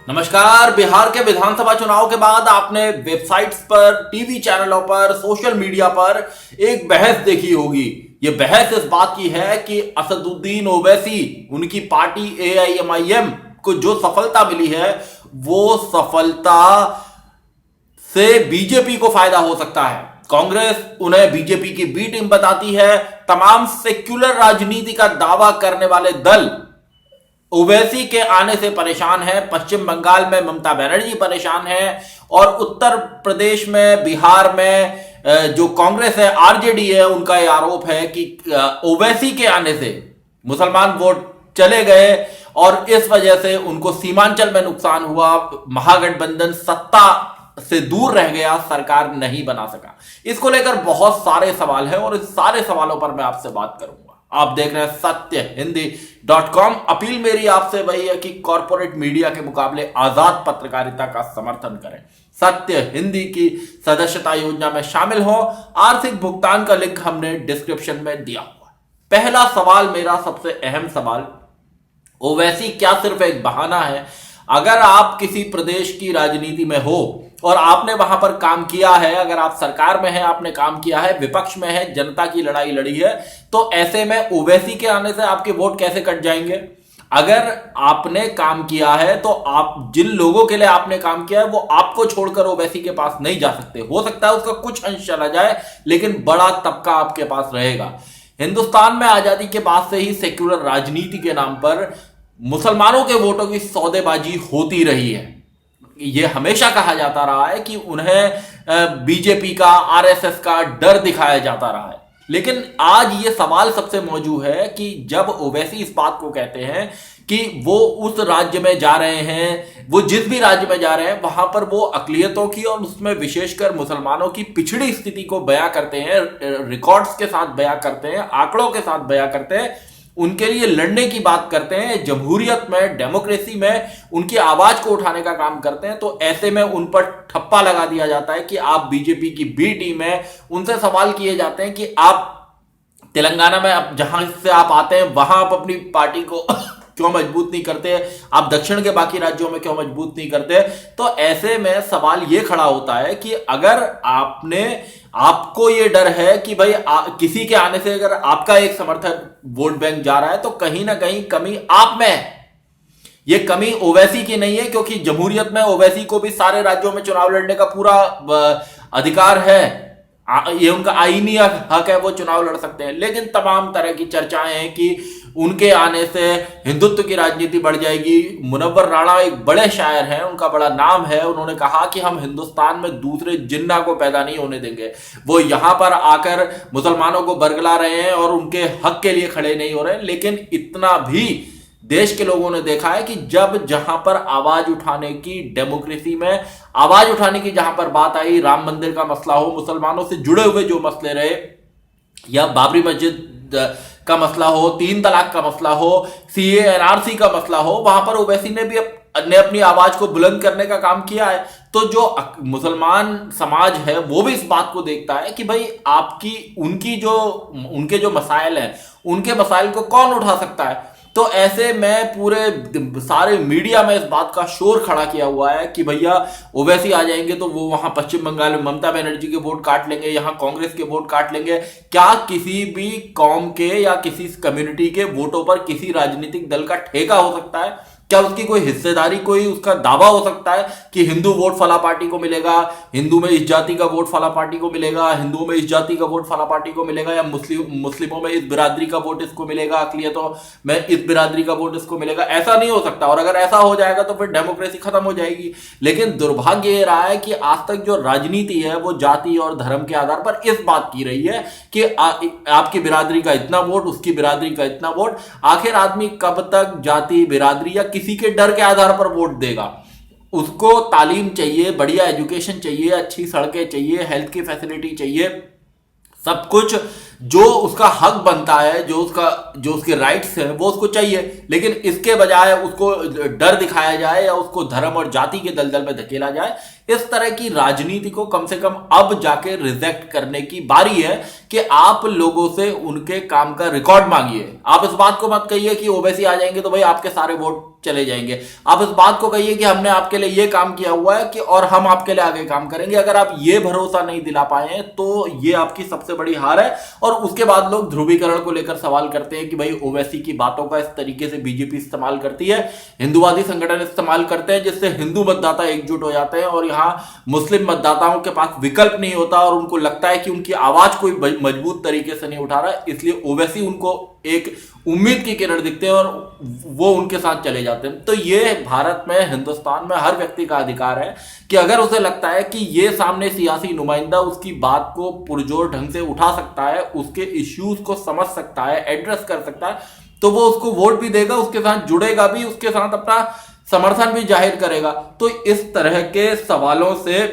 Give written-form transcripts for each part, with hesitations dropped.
नमस्कार। बिहार के विधानसभा चुनाव के बाद आपने वेबसाइट्स पर, टीवी चैनलों पर, सोशल मीडिया पर एक बहस देखी होगी। ये बहस इस बात की है कि असदुद्दीन ओवैसी, उनकी पार्टी एआईएमआईएम को जो सफलता मिली है वो सफलता से बीजेपी को फायदा हो सकता है। कांग्रेस उन्हें बीजेपी की बी टीम बताती है। तमाम सेक्युलर राजनीति का दावा करने वाले दल ओवैसी के आने से परेशान है। पश्चिम बंगाल में ममता बनर्जी परेशान है और उत्तर प्रदेश में, बिहार में जो कांग्रेस है, आरजेडी है, उनका यह आरोप है कि ओवैसी के आने से मुसलमान वोट चले गए और इस वजह से उनको सीमांचल में नुकसान हुआ। महागठबंधन सत्ता से दूर रह गया, सरकार नहीं बना सका। इसको लेकर बहुत सारे सवाल हैं और इस सारे सवालों पर मैं आपसे बात करूंगा। आप देख रहे हैं सत्यहिंदी.com। अपील मेरी आपसे वही है कि कॉर्पोरेट मीडिया के मुकाबले आजाद पत्रकारिता का समर्थन करें। सत्य हिंदी की सदस्यता योजना में शामिल हो। आर्थिक भुगतान का लिंक हमने डिस्क्रिप्शन में दिया हुआ है। पहला सवाल, मेरा सबसे अहम सवाल, ओवैसी क्या सिर्फ एक बहाना है? अगर आप किसी प्रदेश की राजनीति में हो और आपने वहां पर काम किया है, अगर आप सरकार में हैं, आपने काम किया है, विपक्ष में है, जनता की लड़ाई लड़ी है, तो ऐसे में ओवैसी के आने से आपके वोट कैसे कट जाएंगे? अगर आपने काम किया है तो आप, जिन लोगों के लिए आपने काम किया है, वो आपको छोड़कर ओवैसी के पास नहीं जा सकते। हो सकता है उसका कुछ अंश चला जाए, लेकिन बड़ा तबका आपके पास रहेगा। हिंदुस्तान में आजादी के बाद से ही सेक्युलर राजनीति के नाम पर मुसलमानों के वोटों की सौदेबाजी होती रही है। यह हमेशा कहा जाता रहा है कि उन्हें बीजेपी का, आरएसएस का डर दिखाया जाता रहा है। लेकिन आज ये सवाल सबसे मौजूद है कि जब ओवैसी इस बात को कहते हैं कि वो उस राज्य में जा रहे हैं, वो जिस भी राज्य में जा रहे हैं, वहां पर वो अकलियतों की और उसमें विशेषकर मुसलमानों की पिछड़ी स्थिति को बयां करते हैं, रिकॉर्ड्स के साथ बयां करते हैं, आंकड़ों के साथ बयां करते हैं, उनके लिए लड़ने की बात करते हैं, जमहूरियत में, डेमोक्रेसी में उनकी आवाज को उठाने का काम करते हैं, तो ऐसे में उन पर ठप्पा लगा दिया जाता है कि आप बीजेपी की बी टीम है। उनसे सवाल किए जाते हैं कि आप तेलंगाना में, अब जहां से आप आते हैं, वहां आप अपनी पार्टी को क्यों मजबूत नहीं करते? आप दक्षिण के बाकी राज्यों में क्यों मजबूत नहीं करते? तो ऐसे में सवाल यह खड़ा होता है कि अगर आपको ये डर है कि भाई किसी के आने से अगर आपका एक समर्थक वोट बैंक जा रहा है, तो कहीं ना कहीं कमी आप में है। ये कमी ओवैसी की नहीं है, क्योंकि जमहूरियत में ओवैसी को भी सारे राज्यों में चुनाव लड़ने का पूरा अधिकार है। ये उनका आईनी हक है, वो चुनाव लड़ सकते हैं। लेकिन तमाम तरह की चर्चाएं हैं कि उनके आने से हिंदुत्व की राजनीति बढ़ जाएगी। मुनव्वर राणा एक बड़े शायर हैं, उनका बड़ा नाम है। उन्होंने कहा कि हम हिंदुस्तान में दूसरे जिन्ना को पैदा नहीं होने देंगे। वो यहां पर आकर मुसलमानों को बरगला रहे हैं और उनके हक के लिए खड़े नहीं हो रहे हैं। लेकिन इतना भी देश के लोगों ने देखा है कि जब जहां पर आवाज उठाने की, डेमोक्रेसी में आवाज उठाने की जहां पर बात आई, राम मंदिर का मसला हो, मुसलमानों से जुड़े हुए जो मसले रहे, या बाबरी मस्जिद का मसला हो, 3 तलाक का मसला हो, सीए एनआरसी का मसला हो, वहां पर ओवैसी ने भी अपनी आवाज को बुलंद करने का काम किया है। तो जो मुसलमान समाज है वो भी इस बात को देखता है कि भाई उनके जो मसाइल हैं, उनके मसाइल को कौन उठा सकता है। तो ऐसे में पूरे सारे मीडिया में इस बात का शोर खड़ा किया हुआ है कि भैया ओवैसी आ जाएंगे तो वो वहां पश्चिम बंगाल में ममता बनर्जी के वोट काट लेंगे, यहां कांग्रेस के वोट काट लेंगे। क्या किसी भी कौम के या किसी कम्युनिटी के वोटों पर किसी राजनीतिक दल का ठेका हो सकता है? क्या उसकी कोई हिस्सेदारी, कोई उसका दावा हो सकता है कि हिंदू वोट फला पार्टी को मिलेगा, हिंदू में इस जाति का वोट फला पार्टी को मिलेगा, हिंदुओं में इस जाति का वोट फला पार्टी को मिलेगा, या मुस्लिमों में इस बिरादरी का वोट इसको मिलेगा, अकलियतों में इस बिरादरी का वोट इसको मिलेगा? ऐसा नहीं हो सकता। और अगर ऐसा हो जाएगा तो फिर डेमोक्रेसी खत्म हो जाएगी। लेकिन दुर्भाग्य ये रहा है कि आज तक जो राजनीति है वो जाति और धर्म के आधार पर इस बात की रही है कि आपकी बिरादरी का इतना वोट, उसकी बिरादरी का इतना वोट। आखिर आदमी कब तक जाति, बिरादरी या किसी के डर के आधार पर वोट देगा? उसको तालीम चाहिए, बढ़िया एजुकेशन चाहिए, अच्छी सड़कें चाहिए, हेल्थ की फैसिलिटी चाहिए, सब कुछ जो उसका हक बनता है, जो उसके राइट्स है, वो उसको चाहिए। लेकिन इसके बजाय उसको डर दिखाया जाए या उसको धर्म और जाति के दलदल में धकेला जाए, इस तरह की राजनीति को कम से कम अब जाके रिजेक्ट करने की बारी है कि आप लोगों से उनके काम का रिकॉर्ड मांगिए। आप इस बात को मत कहिए कि ओवैसी आ जाएंगे तो भाई आपके सारे वोट चले जाएंगे। आप इस बात को कहिए कि हमने आपके लिए ये काम किया हुआ है कि और हम आपके लिए आगे काम करेंगे। अगर आप ये भरोसा नहीं दिला पाए तो ये आपकी सबसे बड़ी हार है। और उसके बाद लोग ध्रुवीकरण को लेकर सवाल करते हैं कि भाई ओवैसी की बातों का इस तरीके से बीजेपी इस्तेमाल करती है, हिंदुवादी संगठन इस्तेमाल करते हैं, जिससे हिंदू मतदाता एकजुट हो जाते हैं और यहां मुस्लिम मतदाताओं के पास विकल्प नहीं होता और उनको लगता है कि उनकी आवाज कोई मजबूत तरीके से नहीं उठा रहा है, इसलिए ओवैसी उनको एक उम्मीद की किरण दिखते हैं और वो उनके साथ चले जाते हैं। तो ये भारत में, हिंदुस्तान में हर व्यक्ति का अधिकार है कि अगर उसे लगता है कि ये सामने सियासी नुमाइंदा उसकी बात को पुरजोर ढंग से उठा सकता है, उसके इश्यूज को समझ सकता है, एड्रेस कर सकता है, तो वो उसको वोट भी देगा, उसके साथ जुड़ेगा भी, उसके साथ अपना समर्थन भी जाहिर करेगा। तो इस तरह के सवालों से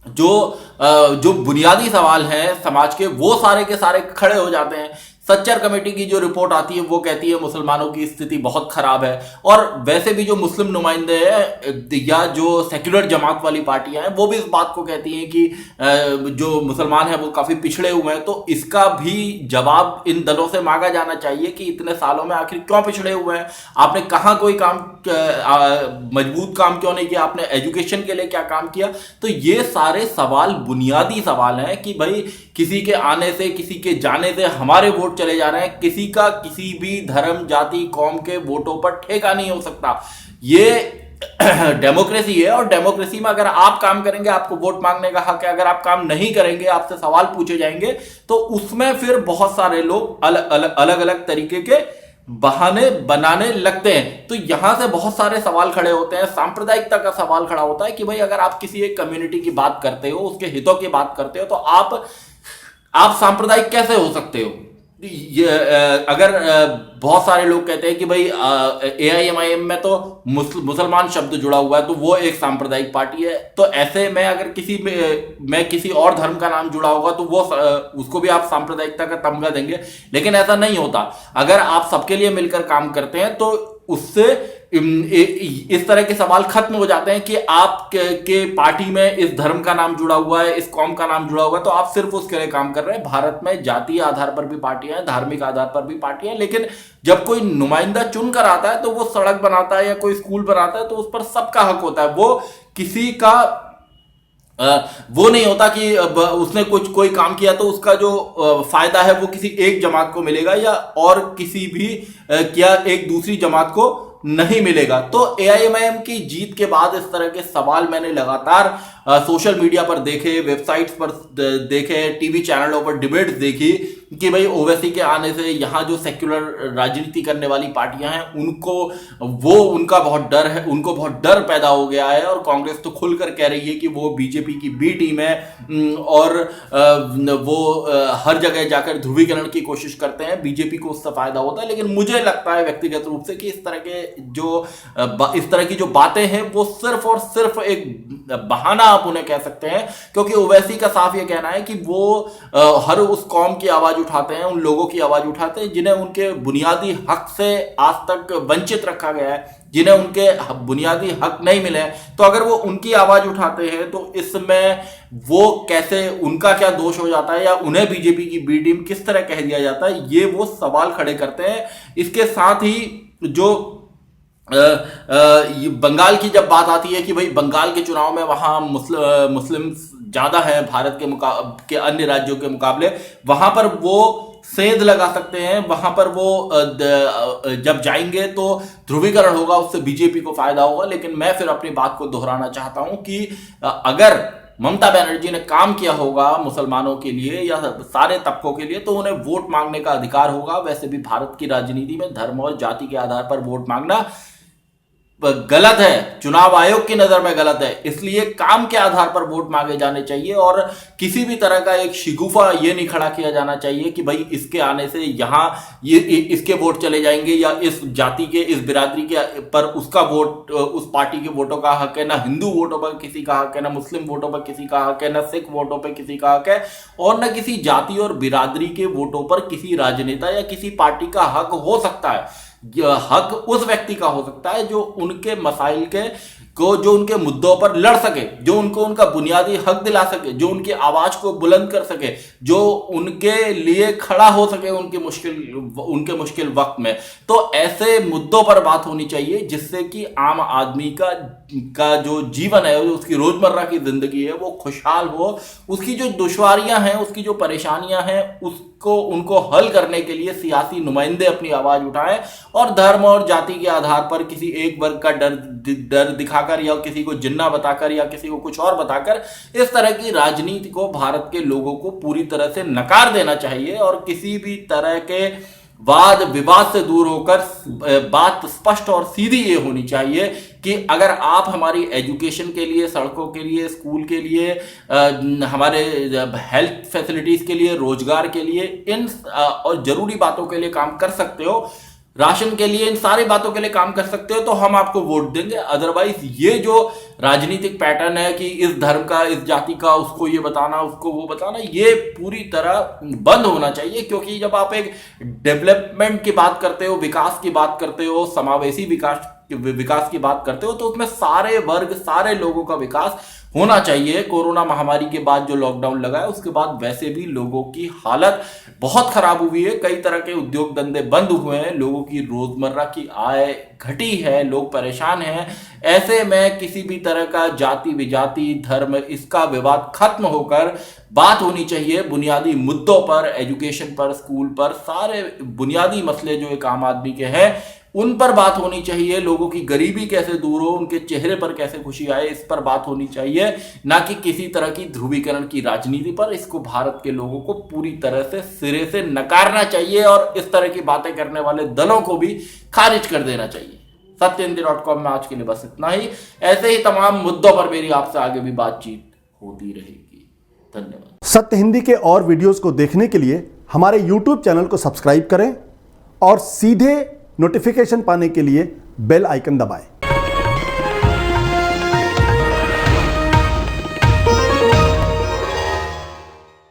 जो बुनियादी सवाल हैं समाज के, वो सारे के सारे खड़े हो जाते हैं। सच्चर कमेटी की जो रिपोर्ट आती है वो कहती है मुसलमानों की स्थिति बहुत खराब है। और वैसे भी जो मुस्लिम नुमाइंदे हैं या जो सेक्युलर जमात वाली पार्टियां हैं वो भी इस बात को कहती हैं कि जो मुसलमान हैं वो काफी पिछड़े हुए हैं। तो इसका भी जवाब इन दलों से मांगा जाना चाहिए कि इतने सालों में आखिर क्यों पिछड़े हुए हैं, आपने कहां कोई काम मजबूत काम क्यों नहीं किया, आपने एजुकेशन के लिए क्या काम किया। तो ये सारे सवाल बुनियादी सवाल हैं कि भाई किसी के आने से, किसी के जाने से हमारे वोट चले जा रहे हैं, किसी का किसी भी धर्म, जाति, कौम के वोटों पर ठेका नहीं हो सकता। ये डेमोक्रेसी है और डेमोक्रेसी में अगर आप काम करेंगे आपको वोट मांगने का हक है, अगर आप काम नहीं करेंगे आपसे सवाल पूछे जाएंगे, तो उसमें फिर बहुत सारे लोग अलग अलग तरीके के बहाने बनाने लगते हैं। तो यहां से बहुत सारे सवाल खड़े होते हैं। सांप्रदायिकता का सवाल खड़ा होता है कि भाई अगर आप किसी एक कम्युनिटी की बात करते हो, उसके हितों की बात करते हो, तो आप सांप्रदायिक कैसे हो सकते हो। ये अगर बहुत सारे लोग कहते हैं कि भाई AIMIM में तो मुसलमान शब्द जुड़ा हुआ है तो वो एक सांप्रदायिक पार्टी है, तो ऐसे में अगर मैं किसी और धर्म का नाम जुड़ा होगा तो वो उसको भी आप सांप्रदायिकता का तमगा देंगे। लेकिन ऐसा नहीं होता। अगर आप सबके लिए मिलकर काम करते हैं तो उससे इस तरह के सवाल खत्म हो जाते हैं कि आप के पार्टी में इस धर्म का नाम जुड़ा हुआ है, इस कौम का नाम जुड़ा हुआ है, तो आप सिर्फ उसके लिए काम कर रहे हैं। भारत में जातीय आधार पर भी पार्टियां हैं, धार्मिक आधार पर भी पार्टियां हैं, लेकिन जब कोई नुमाइंदा चुन कर आता है तो वो सड़क बनाता है या कोई स्कूल बनाता है तो उस पर सबका हक होता है। वो किसी का वो नहीं होता कि उसने कोई काम किया तो उसका जो फायदा है वो किसी एक जमात को मिलेगा या और किसी भी क्या एक दूसरी जमात को नहीं मिलेगा। तो AIMIM की जीत के बाद इस तरह के सवाल मैंने लगातार सोशल मीडिया पर देखे, वेबसाइट्स पर देखे, टीवी चैनलों पर डिबेट्स देखी कि भाई ओवैसी के आने से यहाँ जो सेक्युलर राजनीति करने वाली पार्टियां हैं उनका बहुत डर है, उनको बहुत डर पैदा हो गया है। और कांग्रेस तो खुलकर कह रही है कि वो बीजेपी की बी टीम है और वो हर जगह जाकर ध्रुवीकरण की कोशिश करते हैं, बीजेपी को उससे फायदा होता है। लेकिन मुझे लगता है व्यक्तिगत रूप से कि इस तरह की जो बातें हैं वो सिर्फ और सिर्फ एक बहाना आप उन्हें कह सकते हैं, क्योंकि ओवैसी का साफ ये कहना है कि वो हर उस कौम की आवाज उठाते हैं, उन लोगों की आवाज उठाते हैं जिन्हें उनके बुनियादी हक से आज तक वंचित रखा गया है, जिन्हें उनके बुनियादी हक नहीं मिले। तो अगर वो उनकी आवाज उठाते हैं तो इसमें वो कैसे, उनका क्या दोष हो जाता है या उन्हें बीजेपी की बी टीम किस तरह कह दिया जाता है, ये वो सवाल खड़े करते हैं। इसके साथ ही जो बंगाल की जब बात आती है कि भाई बंगाल के चुनाव में वहां मुस्लिम ज्यादा है भारत के अन्य राज्यों के मुकाबले, वहां पर वो सेंध लगा सकते हैं, वहां पर वो जब जाएंगे तो ध्रुवीकरण होगा, उससे बीजेपी को फायदा होगा। लेकिन मैं फिर अपनी बात को दोहराना चाहता हूं कि अगर ममता बनर्जी ने काम किया होगा मुसलमानों के लिए या सारे तबकों के लिए तो उन्हें वोट मांगने का अधिकार होगा। वैसे भी भारत की राजनीति में धर्म और जाति के आधार पर वोट मांगना गलत है, चुनाव आयोग की नजर में गलत है। इसलिए काम के आधार पर वोट मांगे जाने चाहिए और किसी भी तरह का एक शिगुफा ये नहीं खड़ा किया जाना चाहिए कि भाई इसके आने से यहाँ ये इसके वोट चले जाएंगे या इस जाति के, इस बिरादरी के पर उसका वोट, उस पार्टी के वोटों का हक है। ना हिंदू वोटों पर किसी का हक है, ना मुस्लिम वोटों पर किसी का हक है, ना सिख वोटों पर किसी का हक है और न किसी जाति और बिरादरी के वोटों पर किसी राजनेता या किसी पार्टी का हक हो सकता है। हक उस व्यक्ति का हो सकता है जो उनके मसाइल को जो उनके मुद्दों पर लड़ सके, जो उनको उनका बुनियादी हक दिला सके, जो उनकी आवाज को बुलंद कर सके, जो उनके लिए खड़ा हो सके उनके मुश्किल वक्त में। तो ऐसे मुद्दों पर बात होनी चाहिए जिससे कि आम आदमी का जो जीवन है, उसकी रोजमर्रा की जिंदगी है, वो खुशहाल हो। उसकी जो दुश्वारियां हैं, उसकी जो परेशानियां हैं, उनको हल करने के लिए सियासी नुमाइंदे अपनी आवाज उठाएं और धर्म और जाति के आधार पर किसी एक वर्ग का डर दिखाकर या किसी को जिन्ना बताकर या किसी को कुछ और बताकर इस तरह की राजनीति को भारत के लोगों को पूरी तरह से नकार देना चाहिए। और किसी भी तरह के वाद विवाद से दूर होकर बात स्पष्ट और सीधी ये होनी चाहिए कि अगर आप हमारी एजुकेशन के लिए, सड़कों के लिए, स्कूल के लिए, हमारे हेल्थ फैसिलिटीज के लिए, रोजगार के लिए, इन और जरूरी बातों के लिए काम कर सकते हो, राशन के लिए, इन सारी बातों के लिए काम कर सकते हो, तो हम आपको वोट देंगे। अदरवाइज ये जो राजनीतिक पैटर्न है कि इस धर्म का, इस जाति का, उसको ये बताना, उसको वो बताना, ये पूरी तरह बंद होना चाहिए। क्योंकि जब आप एक डेवलपमेंट की बात करते हो, विकास की बात करते हो, समावेशी विकास की बात करते हो, तो उसमें सारे वर्ग, सारे लोगों का विकास होना चाहिए। कोरोना महामारी के बाद जो लॉकडाउन लगा है, उसके बाद वैसे भी लोगों की हालत बहुत खराब हुई है। कई तरह के उद्योग धंधे बंद हुए हैं, लोगों की रोजमर्रा की आय घटी है, लोग परेशान हैं। ऐसे में किसी भी तरह का जाति विजाति, धर्म, इसका विवाद खत्म होकर बात होनी चाहिए बुनियादी मुद्दों पर, एजुकेशन पर, स्कूल पर, सारे बुनियादी मसले जो एक आम आदमी के हैं उन पर बात होनी चाहिए। लोगों की गरीबी कैसे दूर हो, उनके चेहरे पर कैसे खुशी आए, इस पर बात होनी चाहिए, ना कि किसी तरह की ध्रुवीकरण की राजनीति पर। इसको भारत के लोगों को पूरी तरह से सिरे से नकारना चाहिए और इस तरह की बातें करने वाले दलों को भी खारिज कर देना चाहिए। सत्यहिंदी.com में आज के लिए बस इतना ही। ऐसे ही तमाम मुद्दों पर मेरी आपसे आगे भी बातचीत होती रहेगी। धन्यवाद। सत्य हिंदी के और वीडियोस को देखने के लिए हमारे YouTube चैनल को सब्सक्राइब करें और सीधे नोटिफिकेशन पाने के लिए बेल आइकन दबाएं।